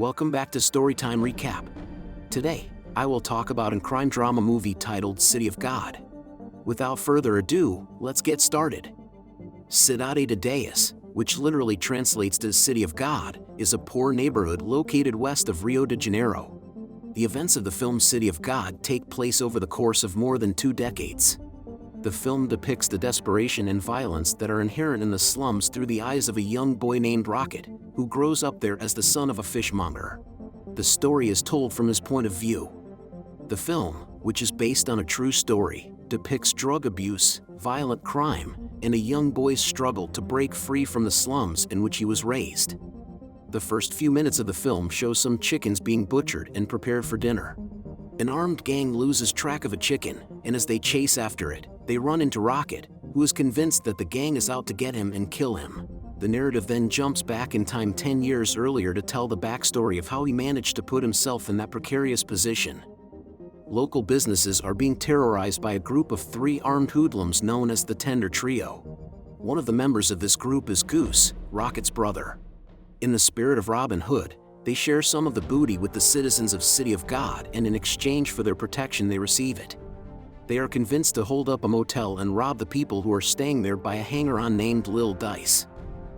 Welcome back to Storytime Recap. Today, I will talk about a crime drama movie titled City of God. Without further ado, let's get started. Cidade de Deus, which literally translates to City of God, is a poor neighborhood located west of Rio de Janeiro. The events of the film City of God take place over the course of more than 2 decades. The film depicts the desperation and violence that are inherent in the slums through the eyes of a young boy named Rocket, who grows up there as the son of a fishmonger. The story is told from his point of view. The film, which is based on a true story, depicts drug abuse, violent crime, and a young boy's struggle to break free from the slums in which he was raised. The first few minutes of the film show some chickens being butchered and prepared for dinner. An armed gang loses track of a chicken, and as they chase after it, they run into Rocket, who is convinced that the gang is out to get him and kill him. The narrative then jumps back in time 10 years earlier to tell the backstory of how he managed to put himself in that precarious position. Local businesses are being terrorized by a group of 3 armed hoodlums known as the Tender Trio. One of the members of this group is Goose, Rocket's brother. In the spirit of Robin Hood, they share some of the booty with the citizens of City of God, and in exchange for their protection they receive it. They are convinced to hold up a motel and rob the people who are staying there by a hanger-on named Lil Dice.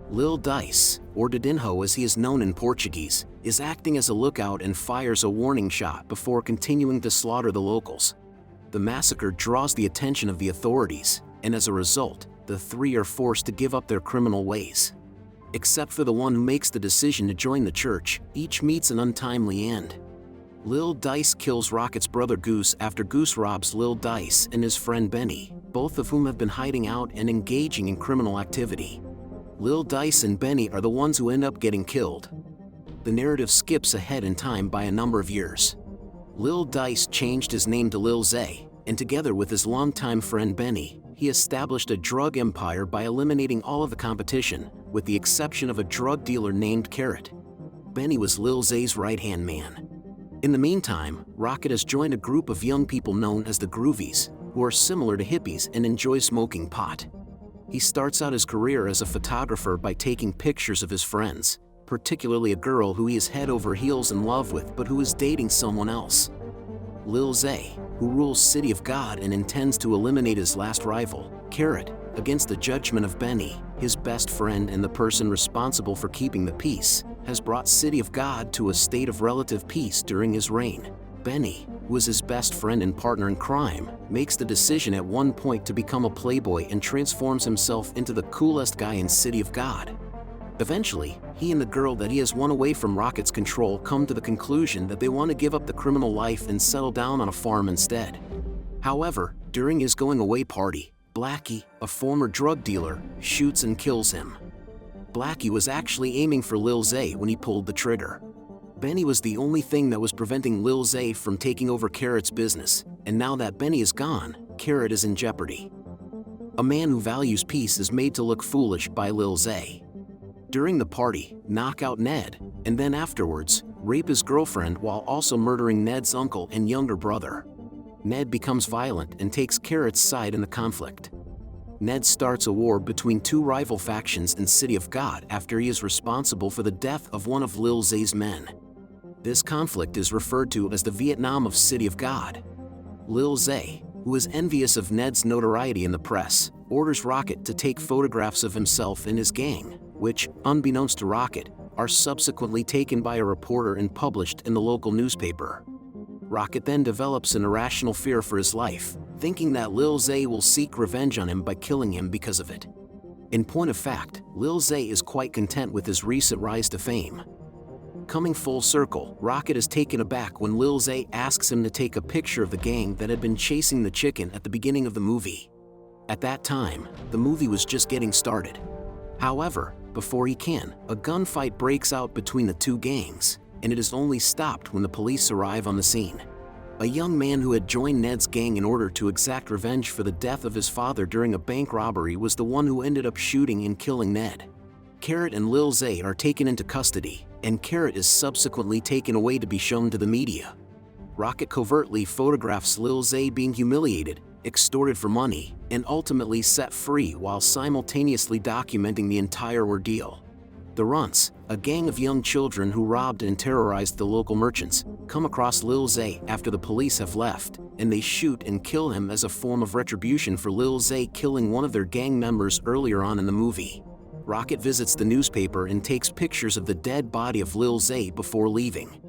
Lil Dice, or Didinho as he is known in Portuguese, is acting as a lookout and fires a warning shot before continuing to slaughter the locals. The massacre draws the attention of the authorities, and as a result, the 3 are forced to give up their criminal ways. Except for the one who makes the decision to join the church, each meets an untimely end. Lil Dice kills Rocket's brother Goose after Goose robs Lil Dice and his friend Benny, both of whom have been hiding out and engaging in criminal activity. Lil Dice and Benny are the ones who end up getting killed. The narrative skips ahead in time by a number of years. Lil Dice changed his name to Lil Zay, and together with his longtime friend Benny, he established a drug empire by eliminating all of the competition, with the exception of a drug dealer named Carrot. Benny was Lil Zay's right-hand man. In the meantime, Rocket has joined a group of young people known as the Groovies, who are similar to hippies and enjoy smoking pot. He starts out his career as a photographer by taking pictures of his friends, particularly a girl who he is head over heels in love with but who is dating someone else. Lil Zay, who rules City of God and intends to eliminate his last rival, Carrot, against the judgment of Benny, his best friend and the person responsible for keeping the peace, has brought City of God to a state of relative peace during his reign. Benny, who is his best friend and partner in crime, makes the decision at one point to become a playboy and transforms himself into the coolest guy in City of God. Eventually, he and the girl that he has won away from Rocket's control come to the conclusion that they want to give up the criminal life and settle down on a farm instead. However, during his going-away party, Blackie, a former drug dealer, shoots and kills him. Blackie was actually aiming for Lil Zay when he pulled the trigger. Benny was the only thing that was preventing Lil Zay from taking over Carrot's business, and now that Benny is gone, Carrot is in jeopardy. A man who values peace is made to look foolish by Lil Zay. During the party, knock out Ned, and then afterwards, rape his girlfriend while also murdering Ned's uncle and younger brother. Ned becomes violent and takes Carrot's side in the conflict. Ned starts a war between 2 rival factions in City of God after he is responsible for the death of one of Lil Zay's men. This conflict is referred to as the Vietnam of City of God. Lil Zay, who is envious of Ned's notoriety in the press, orders Rocket to take photographs of himself and his gang, which, unbeknownst to Rocket, are subsequently taken by a reporter and published in the local newspaper. Rocket then develops an irrational fear for his life, thinking that Lil Zay will seek revenge on him by killing him because of it. In point of fact, Lil Zay is quite content with his recent rise to fame. Coming full circle, Rocket is taken aback when Lil Zay asks him to take a picture of the gang that had been chasing the chicken at the beginning of the movie. At that time, the movie was just getting started. However, before he can, a gunfight breaks out between the 2 gangs, and it is only stopped when the police arrive on the scene. A young man who had joined Ned's gang in order to exact revenge for the death of his father during a bank robbery was the one who ended up shooting and killing Ned. Carrot and Lil Zay are taken into custody, and Carrot is subsequently taken away to be shown to the media. Rocket covertly photographs Lil Zay being humiliated, extorted for money, and ultimately set free while simultaneously documenting the entire ordeal. The Runts, a gang of young children who robbed and terrorized the local merchants, come across Lil Zay after the police have left, and they shoot and kill him as a form of retribution for Lil Zay killing one of their gang members earlier on in the movie. Rocket visits the newspaper and takes pictures of the dead body of Lil Zay before leaving.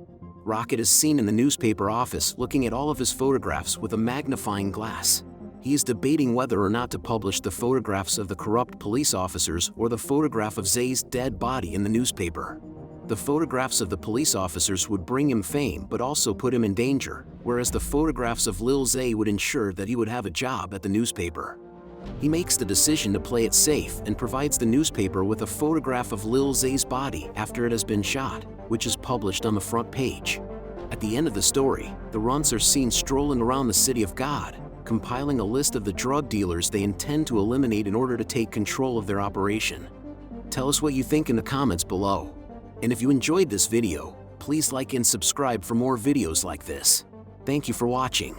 Rocket is seen in the newspaper office looking at all of his photographs with a magnifying glass. He is debating whether or not to publish the photographs of the corrupt police officers or the photograph of Zay's dead body in the newspaper. The photographs of the police officers would bring him fame but also put him in danger, whereas the photographs of Lil Zay would ensure that he would have a job at the newspaper. He makes the decision to play it safe and provides the newspaper with a photograph of Lil Zay's body after it has been shot, which is published on the front page. At the end of the story, the Runts are seen strolling around the city of God, compiling a list of the drug dealers they intend to eliminate in order to take control of their operation. Tell us what you think in the comments below. And if you enjoyed this video, please like and subscribe for more videos like this. Thank you for watching.